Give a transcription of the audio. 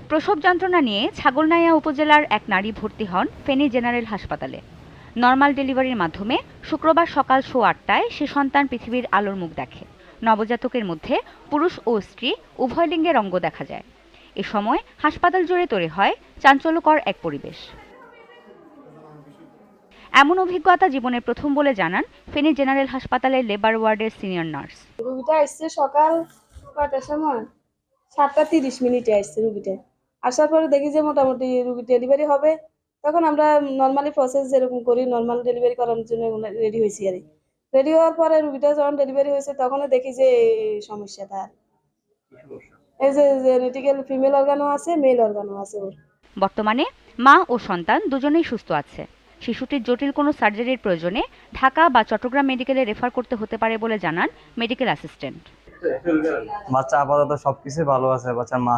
প্রসব যন্ত্রণা নিয়ে ছাগলনাইয়া উপজেলার এক নারী ভর্তি হন ফেনী জেনারেল হাসপাতালে। নর্মাল ডেলিভারির মাধ্যমে শুক্রবার সকাল 8:30টায় সে সন্তান পৃথিবীর আলোর মুখ দেখে। নবজাতকের মধ্যে পুরুষ ও স্ত্রী উভয় লিঙ্গের অঙ্গ দেখা যায়। এ সময় হাসপাতাল জুড়ে তৈরি হয় চাঞ্চল্যকর এক পরিবেশ। এমন অভিজ্ঞতা জীবনের প্রথম বলে জানান ফেনী জেনারেল হাসপাতালের লেবার ওয়ার্ডের সিনিয়র নার্স। রুগীটা আসছে সকাল 7টার সময়, 7:30 আসছে রুগীটা। আসার পরে দেখি যে মোটামুটি রুগী ডেলিভারি হবে। তখন আমরা নর্মালি প্রসেস যেরকম করি নর্মাল ডেলিভারি করানোর জন্য রেডি হয়েছি আর রেডি হওয়ার পরে রুগীটা যখন ডেলিভারি হয়েছে তখনও দেখি যে এই সমস্যাটা, এই যে জেনেটিক্যাল ফিমেল অর্গানও আছে, মেল অর্গানও আছে ওর। বর্তমানে মা ও সন্তান দুজনেই সুস্থ আছে। শিশুটির জটিল কোনো সার্জারির প্রয়োজনে ঢাকা বা চট্টগ্রাম মেডিকেলে রেফার করতে হতে পারে বলে জানান মেডিকেল অ্যাসিস্ট্যান্ট। বাচ্চা আপাতত সবকিছু ভালো আছে। বাচ্চার মা